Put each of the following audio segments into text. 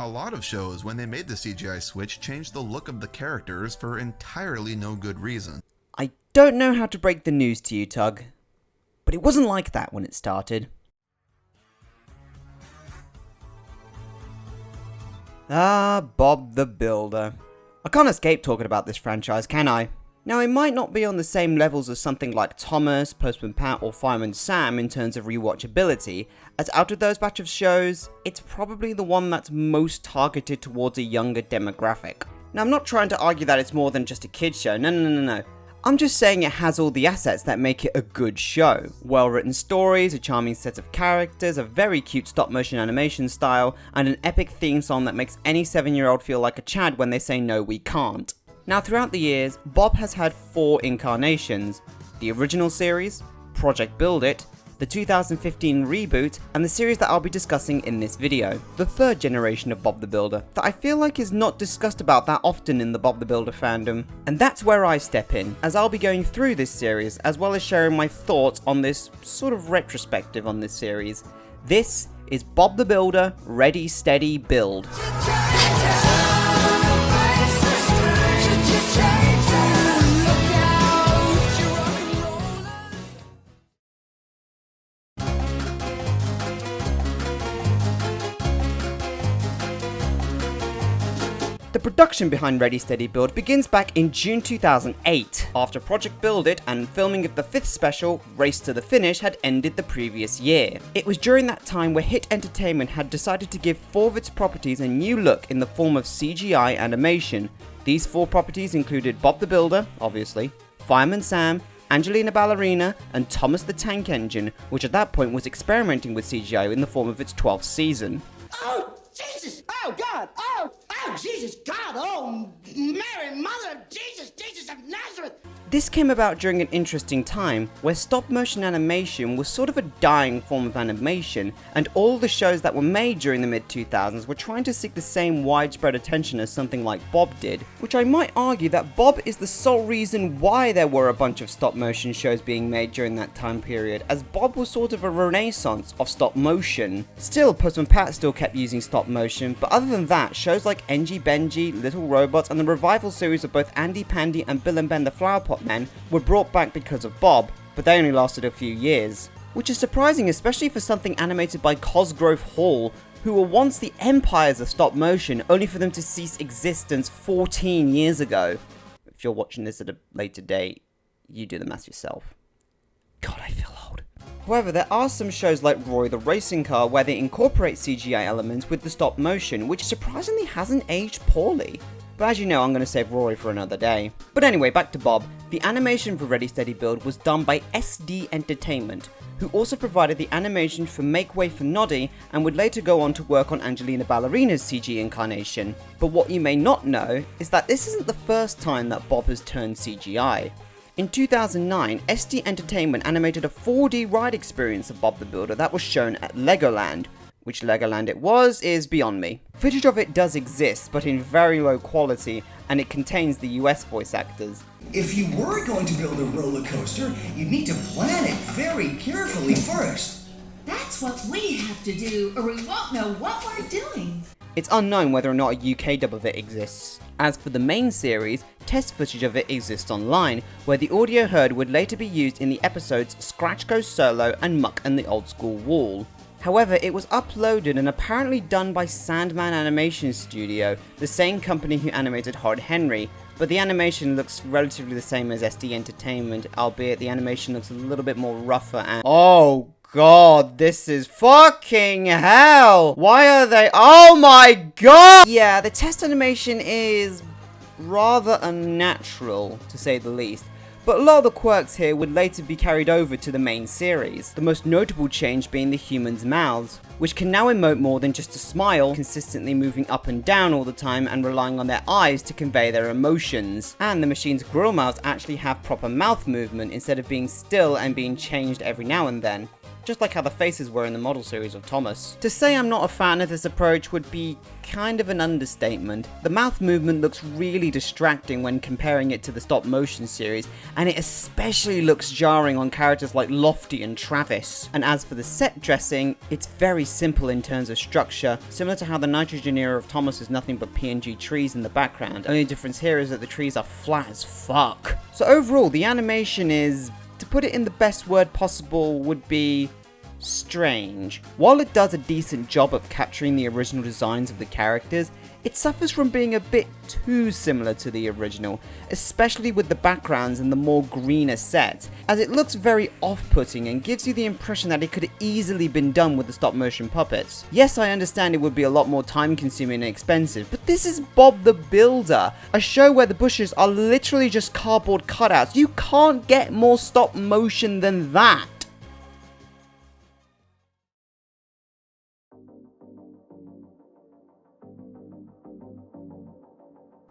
A lot of shows, when they made the CGI switch, changed the look of the characters for entirely no good reason. I don't know how to break the news to you, Tug, but it wasn't like that when it started. Bob the Builder. I can't escape talking about this franchise, can I? Now, it might not be on the same levels as something like Thomas, Postman Pat, or Fireman Sam in terms of rewatchability, as out of those batch of shows, it's probably the one that's most targeted towards a younger demographic. Now, I'm not trying to argue that it's more than just a kids show, no. I'm just saying it has all the assets that make it a good show. Well-written stories, a charming set of characters, a very cute stop-motion animation style, and an epic theme song that makes any 7-year-old feel like a Chad when they say no, we can't. Now, throughout the years, Bob has had 4 incarnations: the original series, Project Build It, the 2015 reboot, and the series that I'll be discussing in this video. The 3rd generation of Bob the Builder, that I feel like is not discussed about that often in the Bob the Builder fandom. And that's where I step in, as I'll be going through this series, as well as sharing my thoughts on this sort of retrospective on this series. This is Bob the Builder, Ready, Steady, Build. The production behind Ready Steady Build begins back in June 2008, after Project Build It and filming of the 5th special, Race to the Finish, had ended the previous year. It was during that time where Hit Entertainment had decided to give 4 of its properties a new look in the form of CGI animation. These 4 properties included Bob the Builder, obviously, Fireman Sam, Angelina Ballerina, and Thomas the Tank Engine, which at that point was experimenting with CGI in the form of its 12th season. Oh, Jesus! Oh, God! Oh, Jesus, God! Oh, Mary, Mother of Jesus, Jesus of Nazareth! This came about during an interesting time where stop-motion animation was sort of a dying form of animation, and all the shows that were made during the mid-2000s were trying to seek the same widespread attention as something like Bob did, which I might argue that Bob is the sole reason why there were a bunch of stop-motion shows being made during that time period, as Bob was sort of a renaissance of stop-motion. Still, Postman Pat still kept using stop-motion, but other than that, shows like NG Benji, Little Robots, and the revival series of both Andy Pandy and Bill and Ben the Flower Pot Men were brought back because of Bob, but they only lasted a few years. Which is surprising, especially for something animated by Cosgrove Hall, who were once the empires of stop motion, only for them to cease existence 14 years ago. If you're watching this at a later date, you do the math yourself. God, I feel old. However, there are some shows like Roy the Racing Car where they incorporate CGI elements with the stop motion, which surprisingly hasn't aged poorly. But as you know, I'm going to save Rory for another day. But anyway, back to Bob. The animation for Ready Steady Build was done by SD Entertainment, who also provided the animation for Make Way for Noddy and would later go on to work on Angelina Ballerina's CG incarnation. But what you may not know is that this isn't the first time that Bob has turned CGI. In 2009, SD Entertainment animated a 4D ride experience of Bob the Builder that was shown at Legoland. Which Legoland it was is beyond me. Footage of it does exist, but in very low quality, and it contains the US voice actors. If you were going to build a roller coaster, you'd need to plan it very carefully first. That's what we have to do, or we won't know what we're doing. It's unknown whether or not a UK dub of it exists. As for the main series, test footage of it exists online, where the audio heard would later be used in the episodes Scratch Goes Solo and Muck and the Old School Wall. However, it was uploaded and apparently done by Sandman Animation Studio, the same company who animated Hard Henry, but the animation looks relatively the same as SD Entertainment, albeit the animation looks a little bit more rougher and— Oh god, this is fucking hell! Why are they— Oh my god! Yeah, the test animation is rather unnatural, to say the least. But a lot of the quirks here would later be carried over to the main series, the most notable change being the humans' mouths, which can now emote more than just a smile, consistently moving up and down all the time and relying on their eyes to convey their emotions. And the machine's grill mouths actually have proper mouth movement instead of being still and being changed every now and then. just like how the faces were in the model series of Thomas. To say I'm not a fan of this approach would be kind of an understatement. The mouth movement looks really distracting when comparing it to the stop motion series, and it especially looks jarring on characters like Lofty and Travis. And as for the set dressing, it's very simple in terms of structure, similar to how the Nitrogen era of Thomas is nothing but PNG trees in the background. Only difference here is that the trees are flat as fuck. So overall, the animation is, to put it in the best word possible, would be strange. While it does a decent job of capturing the original designs of the characters, it suffers from being a bit too similar to the original, especially with the backgrounds and the more greener sets, as it looks very off-putting and gives you the impression that it could easily been done with the stop-motion puppets. Yes, I understand it would be a lot more time-consuming and expensive, but this is Bob the Builder, a show where the bushes are literally just cardboard cutouts. You can't get more stop-motion than that.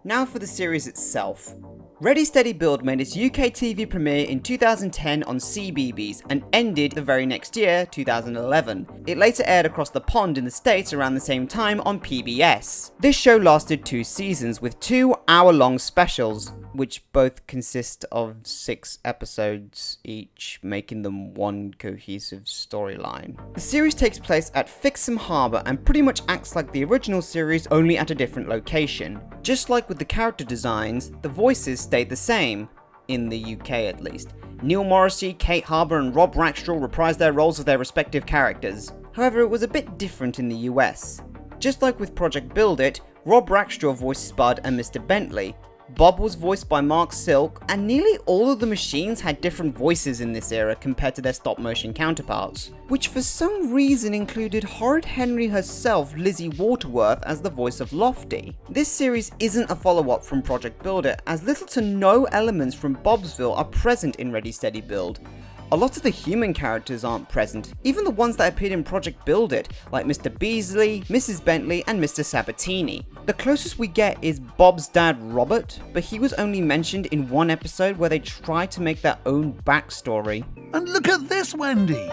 Now for the series itself. Ready Steady Build made its UK TV premiere in 2010 on CBeebies and ended the very next year, 2011. It later aired across the pond in the States around the same time on PBS. This show lasted 2 seasons with 2 hour-long specials, which both consist of 6 episodes each, making them one cohesive storyline. The series takes place at Fixham Harbour and pretty much acts like the original series, only at a different location. Just like with the character designs, the voices stayed the same, in the UK at least. Neil Morrissey, Kate Harbour and Rob Rackstraw reprised their roles of their respective characters. However, it was a bit different in the US. Just like with Project Build It, Rob Rackstraw voiced Spud and Mr. Bentley. Bob was voiced by Mark Silk, and nearly all of the machines had different voices in this era compared to their stop-motion counterparts, which for some reason included Horrid Henry herself, Lizzie Waterworth, as the voice of Lofty. This series isn't a follow-up from Project Build It, as little to no elements from Bobsville are present in Ready Steady Build. A lot of the human characters aren't present, even the ones that appeared in Project Build It, like Mr. Beasley, Mrs. Bentley, and Mr. Sabatini. The closest we get is Bob's dad Robert, but he was only mentioned in one episode where they tried to make their own backstory. And look at this, Wendy!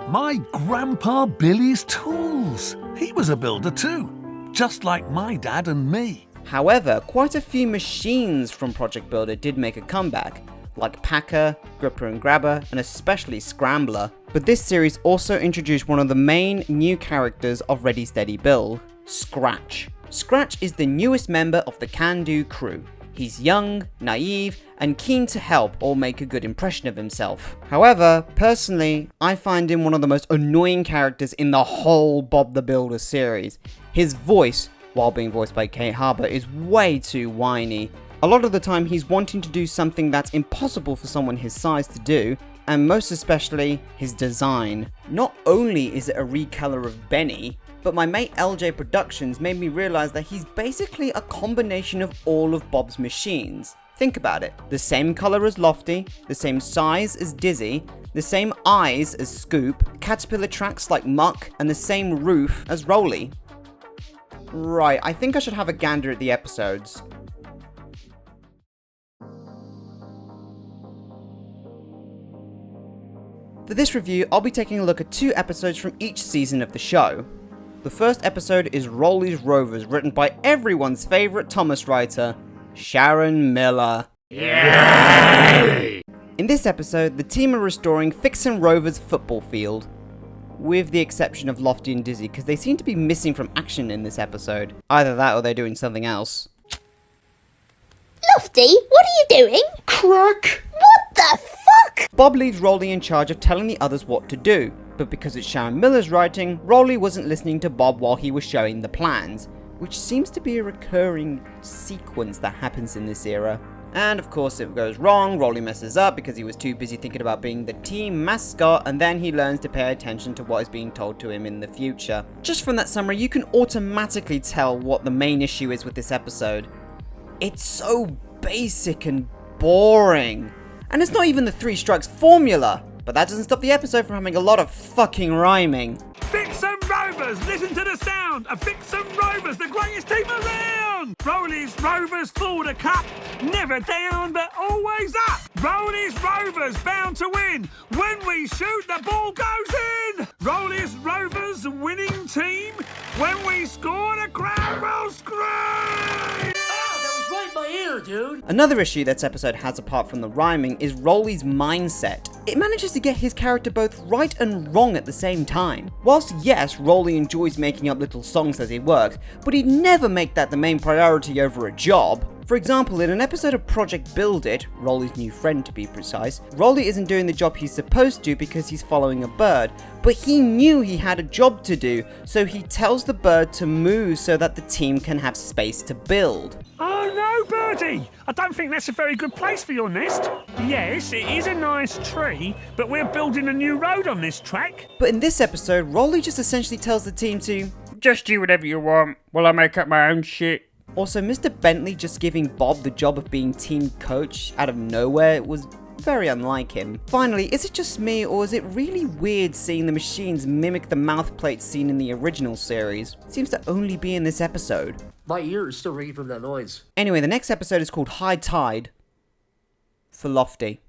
My grandpa Billy's tools! He was a builder too, just like my dad and me. However, quite a few machines from Project Build It did make a comeback, like Packer, Gripper and Grabber, and especially Scrambler. But this series also introduced one of the main new characters of Ready Steady Build, Scratch. Scratch is the newest member of the Can-Do crew. He's young, naive, and keen to help or make a good impression of himself. However, personally, I find him one of the most annoying characters in the whole Bob the Builder series. His voice, while being voiced by Kate Harbour, is way too whiny. A lot of the time he's wanting to do something that's impossible for someone his size to do, and most especially his design. Not only is it a recolor of Benny, but my mate LJ Productions made me realise that he's basically a combination of all of Bob's machines. Think about it. The same colour as Lofty, the same size as Dizzy, the same eyes as Scoop, caterpillar tracks like Muck, and the same roof as Rolly. Right, I think I should have a gander at the episodes. For this review, I'll be taking a look at 2 episodes from each season of the show. The first episode is Rollies Rovers, written by everyone's favourite Thomas writer, Sharon Miller. Yay! In this episode, the team are restoring Fixham Rovers football field, with the exception of Lofty and Dizzy, because they seem to be missing from action in this episode. Either that or they're doing something else. Lofty, what are you doing? Crack! What the fuck? Bob leaves Rolly in charge of telling the others what to do, but because it's Sharon Miller's writing, Rolly wasn't listening to Bob while he was showing the plans, which seems to be a recurring sequence that happens in this era. And of course it goes wrong, Rolly messes up because he was too busy thinking about being the team mascot, and then he learns to pay attention to what is being told to him in the future. Just from that summary, you can automatically tell what the main issue is with this episode. It's so basic and boring. And it's not even the 3 strikes formula, but that doesn't stop the episode from having a lot of fucking rhyming. Fixham Rovers, listen to the sound of Fixham Rovers, the greatest team around! Rollies Rovers for the cup. Never down, but always up. Rollies Rovers bound to win. When we shoot, the ball goes in. Rollies Rovers winning team. When we score, the crowd will scream. Right in my ear, dude. Another issue this episode has apart from the rhyming is Rolly's mindset. It manages to get his character both right and wrong at the same time. Whilst yes, Rolly enjoys making up little songs as he works, but he'd never make that the main priority over a job. For example, in an episode of Project Build It, Rolly's new friend to be precise, Rolly isn't doing the job he's supposed to because he's following a bird, but he knew he had a job to do, so he tells the bird to move so that the team can have space to build. Oh no, Birdie! I don't think that's a very good place for your nest. Yes, it is a nice tree, but we're building a new road on this track. But in this episode, Rolly just essentially tells the team to just do whatever you want while I make up my own shit. Also, Mr. Bentley just giving Bob the job of being team coach out of nowhere was very unlike him. Finally, is it just me, or is it really weird seeing the machines mimic the mouth plates seen in the original series? Seems to only be in this episode. My ear is still ringing from that noise. Anyway, the next episode is called High Tide for Lofty.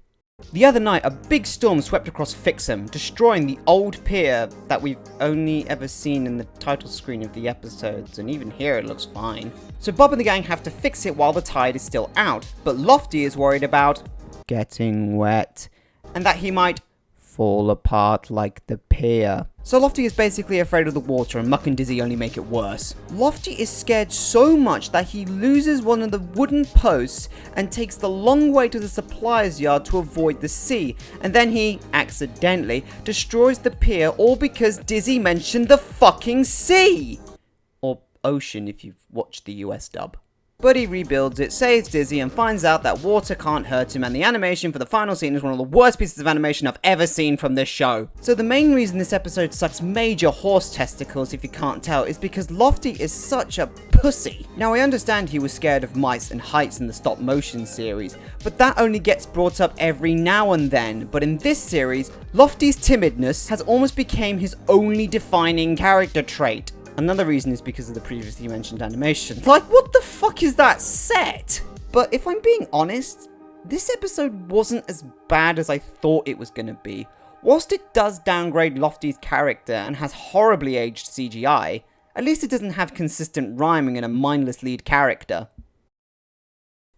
The other night, a big storm swept across Fixham, destroying the old pier that we've only ever seen in the title screen of the episodes, and even here it looks fine. So Bob and the gang have to fix it while the tide is still out, but Lofty is worried about getting wet, and that he might fall apart like the pier. So Lofty is basically afraid of the water, and Muck and Dizzy only make it worse. Lofty is scared so much that he loses one of the wooden posts and takes the long way to the supplier's yard to avoid the sea, and then he, accidentally, destroys the pier all because Dizzy mentioned the fucking sea! Or ocean if you've watched the US dub. But he rebuilds it, saves Dizzy, and finds out that water can't hurt him, and the animation for the final scene is one of the worst pieces of animation I've ever seen from this show. So the main reason this episode sucks major horse testicles, if you can't tell, is because Lofty is such a pussy. Now I understand he was scared of mice and heights in the stop motion series, but that only gets brought up every now and then. But in this series, Lofty's timidness has almost become his only defining character trait. Another reason is because of the previously mentioned animation. Like, what the fuck is that set? But if I'm being honest, this episode wasn't as bad as I thought it was gonna be. Whilst it does downgrade Lofty's character and has horribly aged CGI, at least it doesn't have consistent rhyming and a mindless lead character.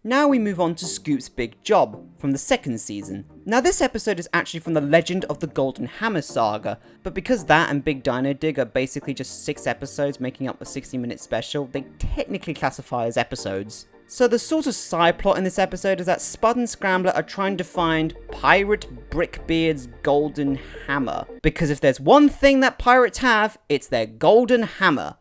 Now we move on to Scoop's Big Job, from the second season. Now this episode is actually from the Legend of the Golden Hammer saga, but because that and Big Dino Dig are basically just 6 episodes making up a 60-minute special, they technically classify as episodes. So the sort of side plot in this episode is that Spud and Scrambler are trying to find Pirate Brickbeard's golden hammer. Because if there's one thing that pirates have, it's their golden hammer.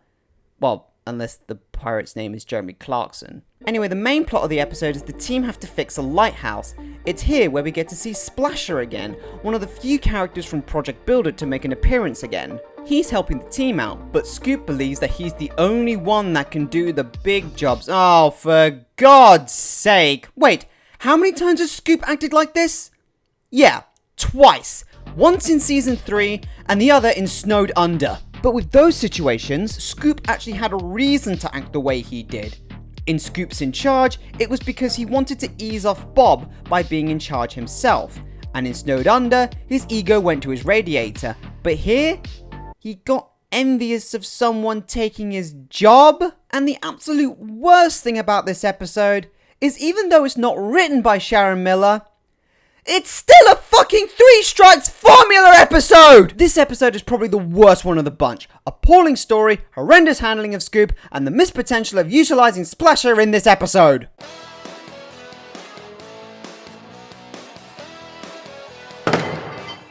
Well, unless the pirate's name is Jeremy Clarkson. Anyway, the main plot of the episode is the team have to fix a lighthouse. It's here where we get to see Splasher again, one of the few characters from Project Build It to make an appearance again. He's helping the team out, but Scoop believes that he's the only one that can do the big jobs. Oh, for God's sake. Wait, how many times has Scoop acted like this? Yeah, twice. Once in season 3, and the other in Snowed Under. But with those situations, Scoop actually had a reason to act the way he did. In Scoop's In Charge, it was because he wanted to ease off Bob by being in charge himself. And in Snowed Under, his ego went to his radiator. But here, he got envious of someone taking his job. And the absolute worst thing about this episode is even though it's not written by Sharon Miller, it's still a fucking 3 Strikes Formula episode! This episode is probably the worst one of the bunch. Appalling story, horrendous handling of Scoop, and the missed potential of utilising Splasher in this episode.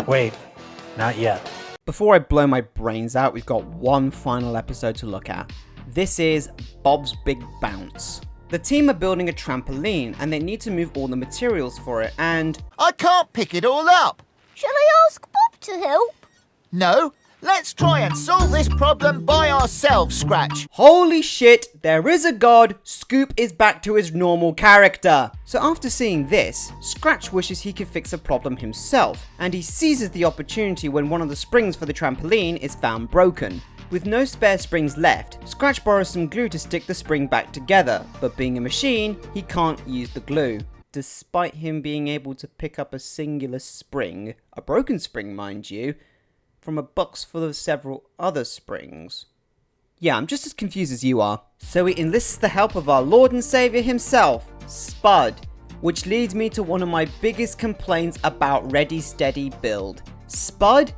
Wait, not yet. Before I blow my brains out, we've got one final episode to look at. This is Bob's Big Bounce. The team are building a trampoline and they need to move all the materials for it, and I can't pick it all up. Shall I ask Bob to help? No, let's try and solve this problem by ourselves, Scratch. holy shit, there is a god, Scoop is back to his normal character. So after seeing this, Scratch wishes he could fix a problem himself, and he seizes the opportunity when one of the springs for the trampoline is found broken. With no spare springs left, Scratch borrows some glue to stick the spring back together, but being a machine, he can't use the glue. Despite him being able to pick up a singular spring, a broken spring mind you, from a box full of several other springs. Yeah, I'm just as confused as you are. So he enlists the help of our Lord and Saviour himself, Spud, which leads me to one of my biggest complaints about Ready Steady Build. Spud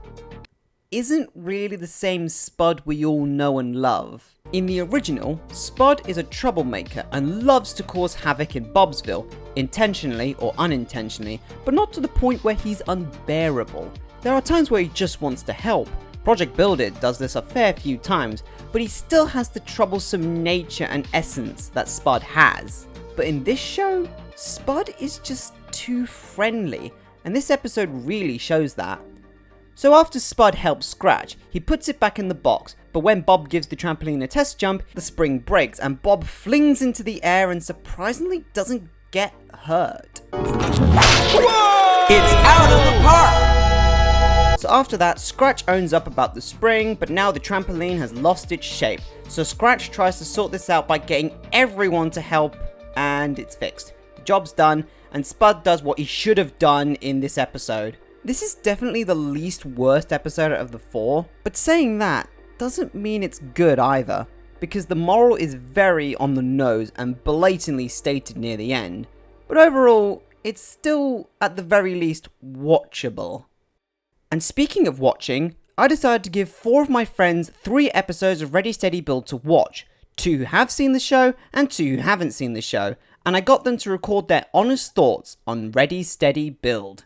isn't really the same Spud we all know and love. In the original, Spud is a troublemaker and loves to cause havoc in Bobsville, intentionally or unintentionally, but not to the point where he's unbearable. There are times where he just wants to help. Project Build It does this a fair few times, but he still has the troublesome nature and essence that Spud has. But in this show, Spud is just too friendly, and this episode really shows that. So after Spud helps Scratch, he puts it back in the box, but when Bob gives the trampoline a test jump, the spring breaks and Bob flings into the air and surprisingly doesn't get hurt. Whoa! It's out of the park! So after that, Scratch owns up about the spring, but now the trampoline has lost its shape. So Scratch tries to sort this out by getting everyone to help, and it's fixed. The job's done, and Spud does what he should have done in this episode. This is definitely the least worst episode of the 4, but saying that doesn't mean it's good either, because the moral is very on the nose and blatantly stated near the end. But overall, it's still, at the very least, watchable. And speaking of watching, I decided to give 4 of my friends 3 episodes of Ready Steady Build to watch. 2 who have seen the show, and 2 who haven't seen the show, and I got them to record their honest thoughts on Ready Steady Build.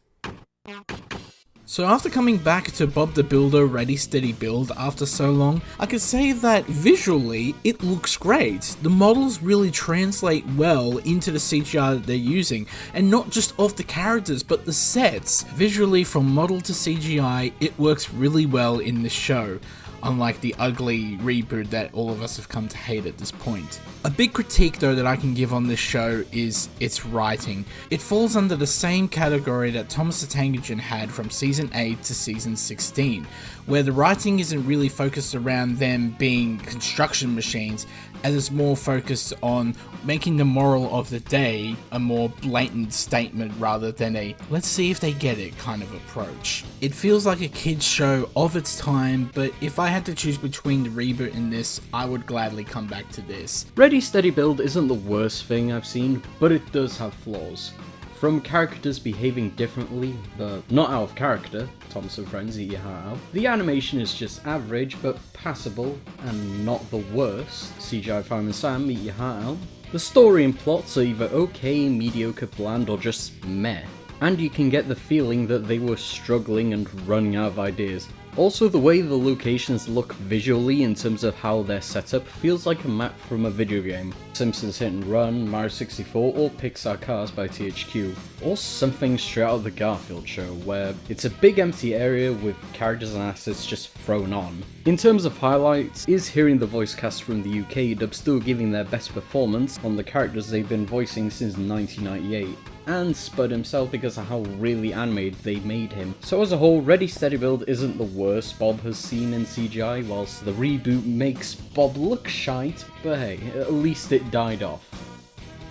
So after coming back to Bob the Builder Ready Steady Build after so long, I could say that visually it looks great. The models really translate well into the CGI that they're using, and not just of the characters but the sets. Visually from model to CGI, it works really well in this show, unlike the ugly reboot that all of us have come to hate at this point. A big critique though that I can give on this show is its writing. It falls under the same category that Thomas the Tank Engine had from season 8 to season 16, where the writing isn't really focused around them being construction machines, as it's more focused on making the moral of the day a more blatant statement rather than a let's see if they get it kind of approach. It feels like a kids show of its time, but if I had to choose between the reboot and this, I would gladly come back to this. Ready Steady Build isn't the worst thing I've seen, but it does have flaws. From characters behaving differently, but not out of character, Thomas and Friends eat your heart out. The animation is just average, but passable, and not the worst. CGI Fireman Sam eat your heart out. The story and plots are either okay, mediocre, bland, or just meh. And you can get the feeling that they were struggling and running out of ideas. Also, the way the locations look visually in terms of how they're set up feels like a map from a video game. Simpsons Hit and Run, Mario 64, or Pixar Cars by THQ. Or something straight out of the Garfield show, where it's a big empty area with characters and assets just thrown on. In terms of highlights, is hearing the voice cast from the UK dub still giving their best performance on the characters they've been voicing since 1998. And Spud himself because of how really animated they made him. So as a whole, Ready Steady Build isn't the worst Bob has seen in CGI, whilst the reboot makes Bob look shite, but hey, at least it died off.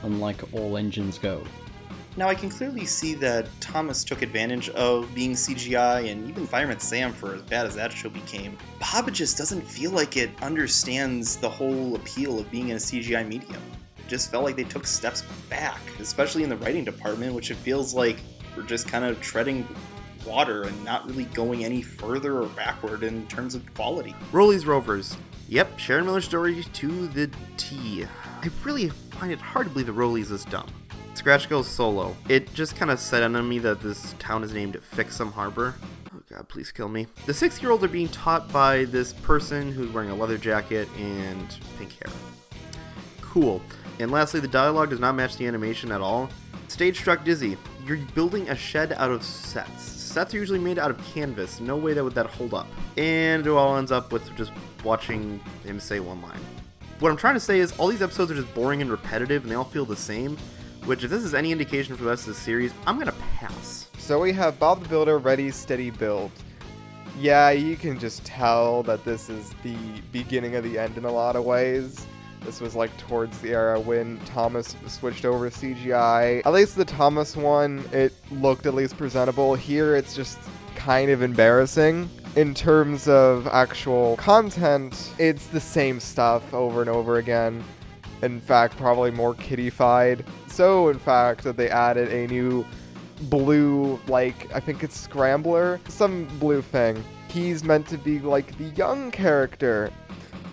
Unlike all engines go. Now I can clearly see that Thomas took advantage of being CGI, and even Fireman Sam, for as bad as that show became. Bob just doesn't feel like it understands the whole appeal of being in a CGI medium. Just felt like they took steps back, especially in the writing department, which it feels like we're just kind of treading water and not really going any further or backward in terms of quality. Rollies Rovers. Yep, Sharon Miller's story to the T. I really find it hard to believe that Rollies is dumb. Scratch goes solo. It just kind of set on me that this town is named Fixum Harbor. Oh god, please kill me. The 6-year-olds are being taught by this person who's wearing a leather jacket and pink hair. Cool. And lastly, the dialogue does not match the animation at all. Stage struck dizzy. You're building a shed out of sets. Sets are usually made out of canvas. No way that would hold up. And it all ends up with just watching him say one line. What I'm trying to say is all these episodes are just boring and repetitive and they all feel the same, which if this is any indication for the rest of the series, I'm going to pass. So we have Bob the Builder Ready Steady Build. Yeah, you can just tell that this is the beginning of the end in a lot of ways. This was like towards the era when Thomas switched over to CGI. At least the Thomas one, it looked at least presentable. Here it's just kind of embarrassing. In terms of actual content, it's the same stuff over and over again. In fact, probably more kiddified. So, in fact, that they added a new blue, like, I think it's Scrambler? Some blue thing. He's meant to be, like, the young character.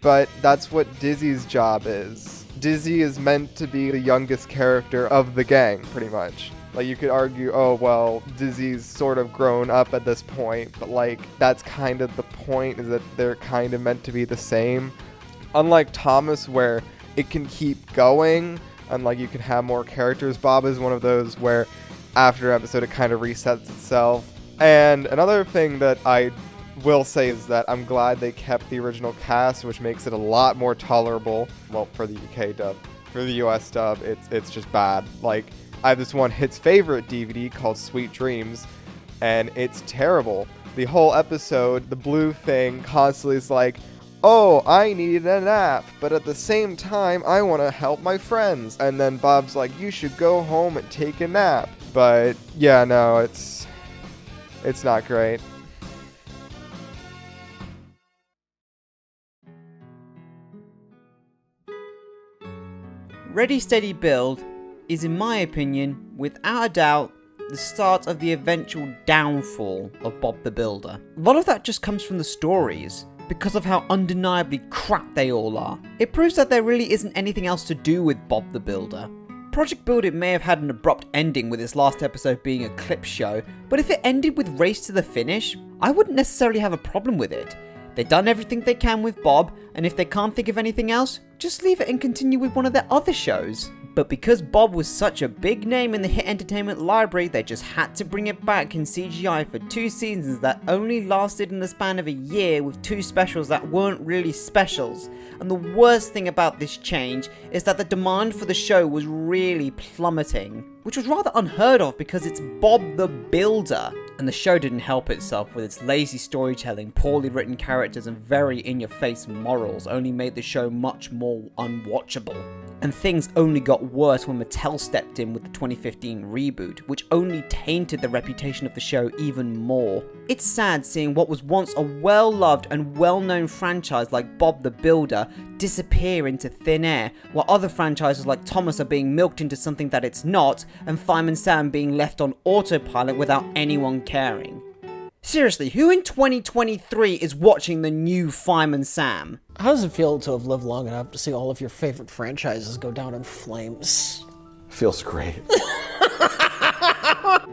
But that's what Dizzy's job is. Dizzy is meant to be the youngest character of the gang, pretty much. Like, you could argue, oh, well, Dizzy's sort of grown up at this point, but, like, that's kind of the point, is that they're kind of meant to be the same. Unlike Thomas, where it can keep going, and, like, you can have more characters, Bob is one of those where after an episode it kind of resets itself. And another thing that I will say is that I'm glad they kept the original cast, which makes it a lot more tolerable. Well, for the UK dub. For the US dub, it's just bad. Like, I have this one Hits Favorite DVD called Sweet Dreams, and it's terrible. The whole episode, the blue thing constantly is like, oh, I need a nap, but at the same time, I want to help my friends. And then Bob's like, you should go home and take a nap. But yeah, no, it's not great. Ready Steady Build is, in my opinion, without a doubt, the start of the eventual downfall of Bob the Builder. A lot of that just comes from the stories, because of how undeniably crap they all are. It proves that there really isn't anything else to do with Bob the Builder. Project Build It may have had an abrupt ending with its last episode being a clip show, but if it ended with Race to the Finish, I wouldn't necessarily have a problem with it. They've done everything they can with Bob, and if they can't think of anything else, just leave it and continue with one of their other shows. But because Bob was such a big name in the hit entertainment library, they just had to bring it back in CGI for 2 seasons that only lasted in the span of a year, with 2 specials that weren't really specials. And the worst thing about this change is that the demand for the show was really plummeting, which was rather unheard of because it's Bob the Builder. And the show didn't help itself with its lazy storytelling, poorly written characters, and very in-your-face morals, only made the show much more unwatchable. And things only got worse when Mattel stepped in with the 2015 reboot, which only tainted the reputation of the show even more. It's sad seeing what was once a well-loved and well-known franchise like Bob the Builder disappear into thin air, while other franchises like Thomas are being milked into something that it's not, and Fireman Sam being left on autopilot without anyone caring. Seriously, who in 2023 is watching the new Fireman Sam? How does it feel to have lived long enough to see all of your favorite franchises go down in flames? Feels great.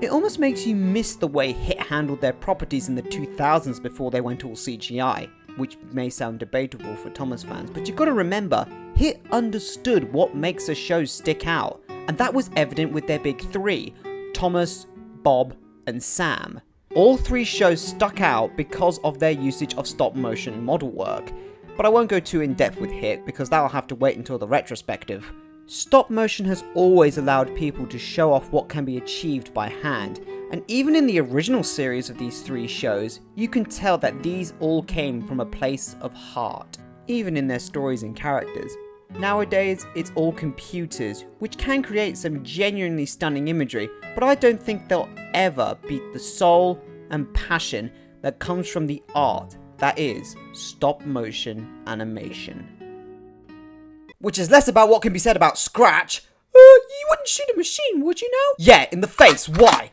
It almost makes you miss the way Hit handled their properties in the 2000s before they went all CGI, which may sound debatable for Thomas fans, but you gotta remember, Hit understood what makes a show stick out, and that was evident with their big 3, Thomas, Bob, and Sam. All 3 shows stuck out because of their usage of stop-motion model work, but I won't go too in-depth with Hit because that'll have to wait until the retrospective. Stop-motion has always allowed people to show off what can be achieved by hand, and even in the original series of these 3 shows, you can tell that these all came from a place of heart, even in their stories and characters. Nowadays, it's all computers, which can create some genuinely stunning imagery, but I don't think they'll ever beat the soul and passion that comes from the art that is stop-motion animation. Which is less about what can be said about Scratch. You wouldn't shoot a machine, would you know? Yeah, in the face, why?